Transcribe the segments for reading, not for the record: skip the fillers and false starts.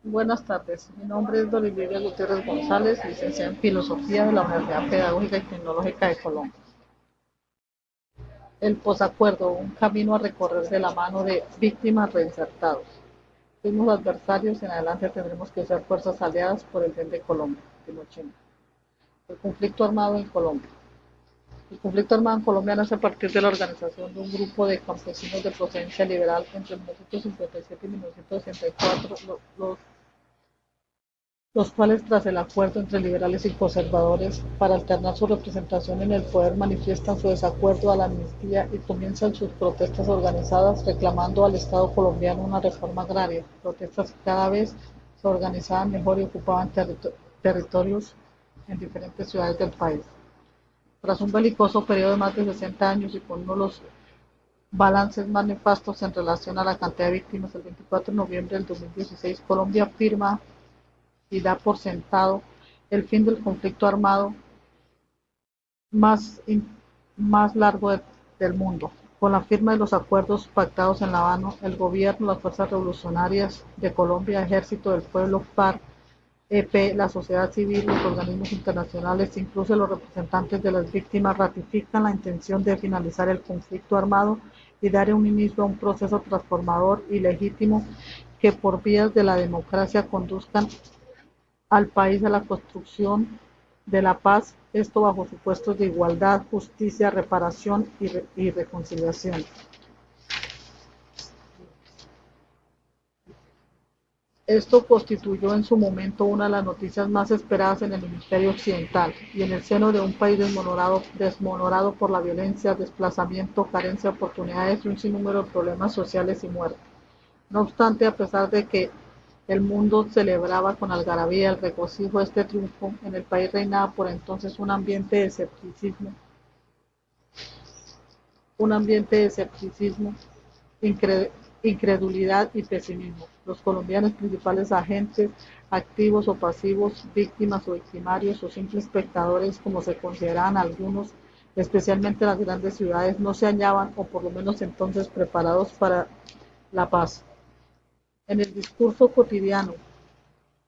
Buenas tardes, mi nombre es Dolivia Gutiérrez González, licenciada en Filosofía de la Universidad Pedagógica y Tecnológica de Colombia. El posacuerdo, un camino a recorrer de la mano de víctimas reinsertados. Fuimos adversarios, en adelante tendremos que ser fuerzas aliadas por el bien de Colombia. Timochina. El conflicto armado en Colombia. El conflicto armado en Colombia nace a partir de la organización de un grupo de campesinos de procedencia liberal entre 1957 y 1964, los cuales, tras el acuerdo entre liberales y conservadores para alternar su representación en el poder, manifiestan su desacuerdo a la amnistía y comienzan sus protestas organizadas reclamando al Estado colombiano una reforma agraria, protestas que cada vez se organizaban mejor y ocupaban territorios en diferentes ciudades del país. Tras un belicoso periodo de más de 60 años y con uno de los balances más nefastos en relación a la cantidad de víctimas, el 24 de noviembre del 2016 Colombia firma y da por sentado el fin del conflicto armado más, más largo del mundo. Con la firma de los acuerdos pactados en La Habana, el gobierno, las fuerzas revolucionarias de Colombia, Ejército del Pueblo, FARC, EP, la sociedad civil, los organismos internacionales, incluso los representantes de las víctimas, ratifican la intención de finalizar el conflicto armado y dar un inicio a un proceso transformador y legítimo que por vías de la democracia conduzcan al país a la construcción de la paz, esto bajo supuestos de igualdad, justicia, reparación y reconciliación. Esto constituyó en su momento una de las noticias más esperadas en el hemisferio occidental y en el seno de un país desmonorado por la violencia, desplazamiento, carencia de oportunidades y un sinnúmero de problemas sociales y muerte. No obstante, a pesar de que el mundo celebraba con algarabía el regocijo de este triunfo, en el país reinaba por entonces un ambiente de escepticismo, incredulidad y pesimismo. Los colombianos, principales agentes, activos o pasivos, víctimas o victimarios o simples espectadores, como se consideraban algunos, especialmente en las grandes ciudades, no se hallaban, o por lo menos entonces, preparados para la paz. En el discurso cotidiano,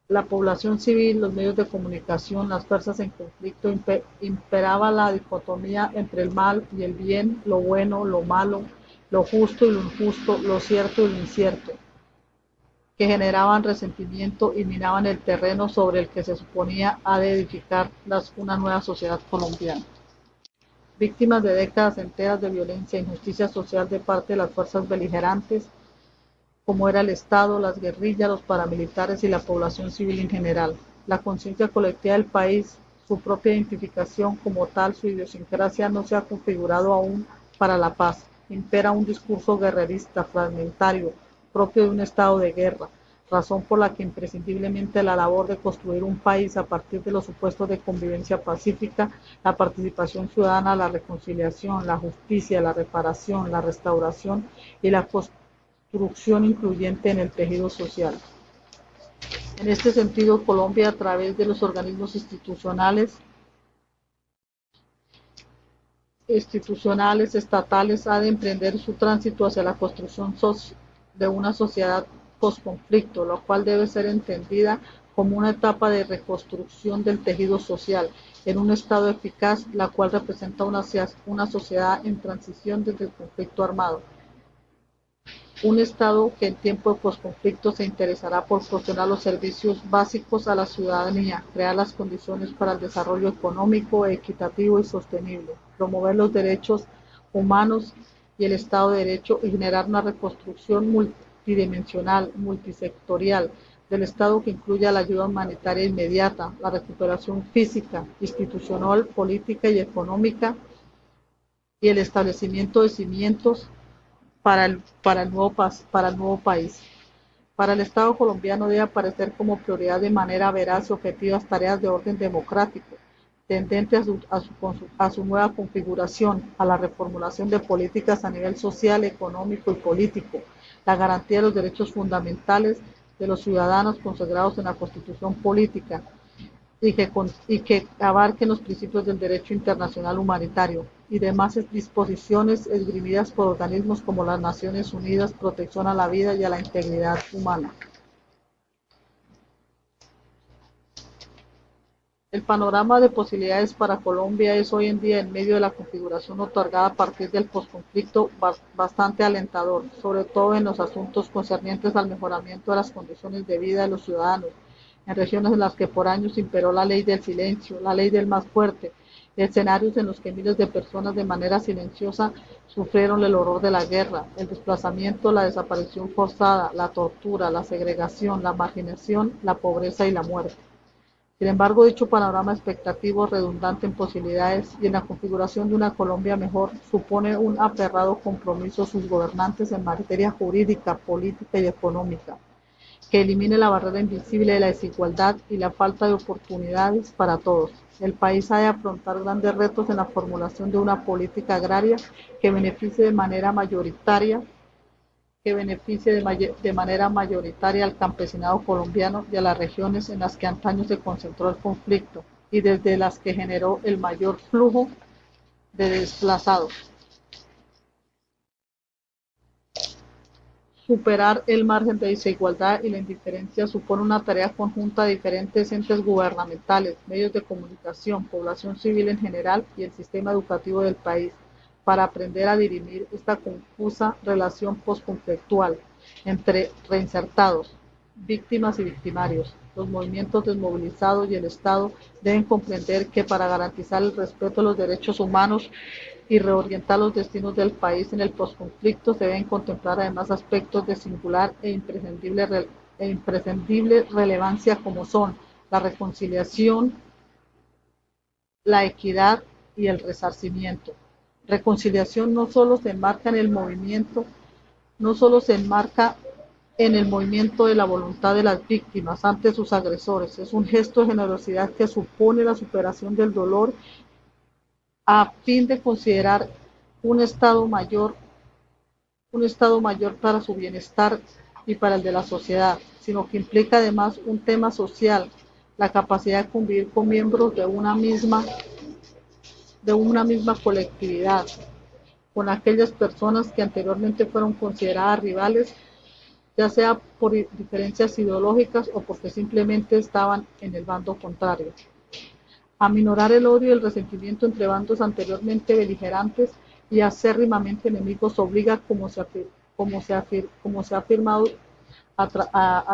la población civil, los medios de comunicación, las fuerzas en conflicto, imperaba la dicotomía entre el mal y el bien, lo bueno, lo malo, lo justo y lo injusto, lo cierto y lo incierto, que generaban resentimiento y minaban el terreno sobre el que se suponía ha de edificar una nueva sociedad colombiana. Víctimas de décadas enteras de violencia e injusticia social de parte de las fuerzas beligerantes, como era el Estado, las guerrillas, los paramilitares y la población civil en general. La conciencia colectiva del país, su propia identificación como tal, su idiosincrasia no se ha configurado aún para la paz. Impera un discurso guerrerista, fragmentario, propio de un estado de guerra, razón por la que imprescindiblemente la labor de construir un país a partir de los supuestos de convivencia pacífica, la participación ciudadana, la reconciliación, la justicia, la reparación, la restauración y la construcción incluyente en el tejido social. En este sentido, Colombia, a través de los organismos estatales, ha de emprender su tránsito hacia la construcción de una sociedad posconflicto, lo cual debe ser entendida como una etapa de reconstrucción del tejido social en un estado eficaz, la cual representa una sociedad en transición desde el conflicto armado. Un Estado que en tiempo de posconflicto se interesará por proporcionar los servicios básicos a la ciudadanía, crear las condiciones para el desarrollo económico, equitativo y sostenible, promover los derechos humanos y el Estado de Derecho y generar una reconstrucción multidimensional, multisectorial del Estado que incluya la ayuda humanitaria inmediata, la recuperación física, institucional, política y económica y el establecimiento de cimientos para el nuevo país. Para el Estado colombiano debe aparecer como prioridad de manera veraz y objetiva tareas de orden democrático, tendente a su nueva configuración, a la reformulación de políticas a nivel social, económico y político, la garantía de los derechos fundamentales de los ciudadanos consagrados en la Constitución política, y que abarquen los principios del derecho internacional humanitario y demás disposiciones esgrimidas por organismos como las Naciones Unidas, protección a la vida y a la integridad humana. El panorama de posibilidades para Colombia es hoy en día, en medio de la configuración otorgada a partir del posconflicto, bastante alentador, sobre todo en los asuntos concernientes al mejoramiento de las condiciones de vida de los ciudadanos, en regiones en las que por años imperó la ley del silencio, la ley del más fuerte, escenarios en los que miles de personas de manera silenciosa sufrieron el horror de la guerra, el desplazamiento, la desaparición forzada, la tortura, la segregación, la marginación, la pobreza y la muerte. Sin embargo, dicho panorama expectativo, redundante en posibilidades y en la configuración de una Colombia mejor, supone un aferrado compromiso de sus gobernantes en materia jurídica, política y económica, que elimine la barrera invisible de la desigualdad y la falta de oportunidades para todos. El país ha de afrontar grandes retos en la formulación de una política agraria que beneficie de manera mayoritaria de manera mayoritaria al campesinado colombiano y a las regiones en las que antaño se concentró el conflicto y desde las que generó el mayor flujo de desplazados. Superar el margen de desigualdad y la indiferencia supone una tarea conjunta de diferentes entes gubernamentales, medios de comunicación, población civil en general y el sistema educativo del país, para aprender a dirimir esta confusa relación postconflictual entre reinsertados, víctimas y victimarios. Los movimientos desmovilizados y el Estado deben comprender que para garantizar el respeto a los derechos humanos y reorientar los destinos del país en el posconflicto, se deben contemplar además aspectos de singular e imprescindible relevancia como son la reconciliación, la equidad y el resarcimiento. Reconciliación no solo se enmarca en el movimiento, no solo se enmarca en el movimiento de la voluntad de las víctimas ante sus agresores, es un gesto de generosidad que supone la superación del dolor a fin de considerar un estado mayor, un estado mayor para su bienestar y para el de la sociedad, sino que implica además un tema social, la capacidad de convivir con miembros de una misma colectividad, con aquellas personas que anteriormente fueron consideradas rivales, ya sea por diferencias ideológicas o porque simplemente estaban en el bando contrario. Aminorar el odio y el resentimiento entre bandos anteriormente beligerantes y acérrimamente enemigos obliga, como se ha afirmado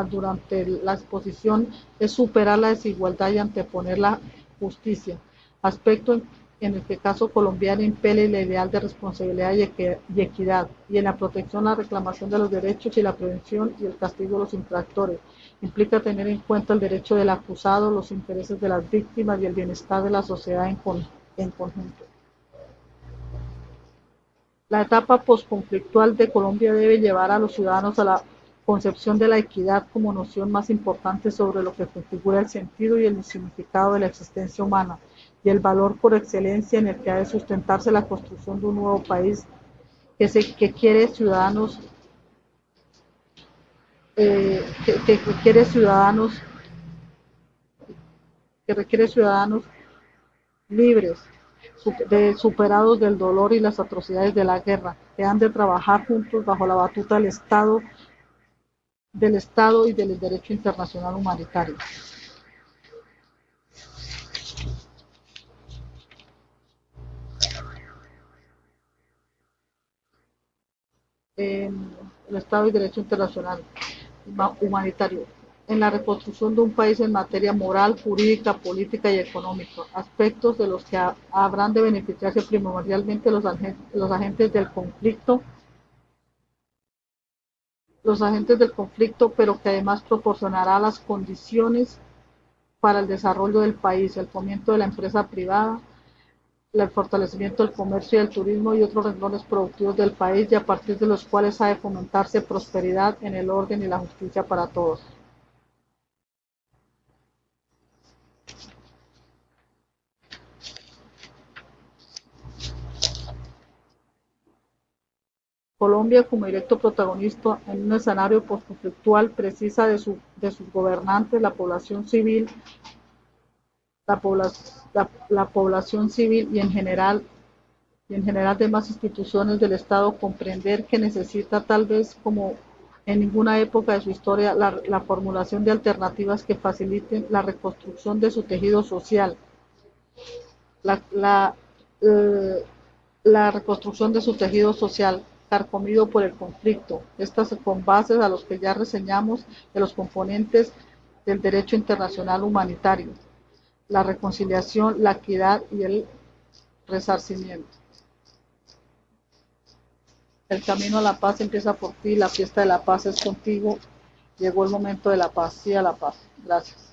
durante la exposición, es superar la desigualdad y anteponer la justicia, aspecto en el que el caso colombiano impele el ideal de responsabilidad y equidad, y en la protección, la reclamación de los derechos y la prevención y el castigo de los infractores. Implica tener en cuenta el derecho del acusado, los intereses de las víctimas y el bienestar de la sociedad en conjunto. La etapa posconflictual de Colombia debe llevar a los ciudadanos a la concepción de la equidad como noción más importante sobre lo que configura el sentido y el significado de la existencia humana, y el valor por excelencia en el que ha de sustentarse la construcción de un nuevo país que quiere ciudadanos que requiere ciudadanos libres, superados del dolor y las atrocidades de la guerra, que han de trabajar juntos bajo la batuta del Estado y del derecho internacional humanitario. El Estado y derecho internacional humanitario, en la reconstrucción de un país en materia moral, jurídica, política y económica, aspectos de los que habrán de beneficiarse primordialmente los agentes del conflicto, pero que además proporcionará las condiciones para el desarrollo del país, el fomento de la empresa privada, el fortalecimiento del comercio y del turismo y otros renglones productivos del país, y a partir de los cuales ha de fomentarse prosperidad en el orden y la justicia para todos. Colombia, como directo protagonista en un escenario postconflictual, precisa de sus gobernantes, la población civil y en general demás instituciones del Estado comprender que necesita, tal vez como en ninguna época de su historia la formulación de alternativas que faciliten la reconstrucción de su tejido social, la, la, eh, la reconstrucción de su tejido social carcomido por el conflicto. Estas con bases a los que ya reseñamos de los componentes del derecho internacional humanitario, la reconciliación, la equidad y el resarcimiento. El camino a la paz empieza por ti, la fiesta de la paz es contigo. Llegó el momento de la paz, sí a la paz. Gracias.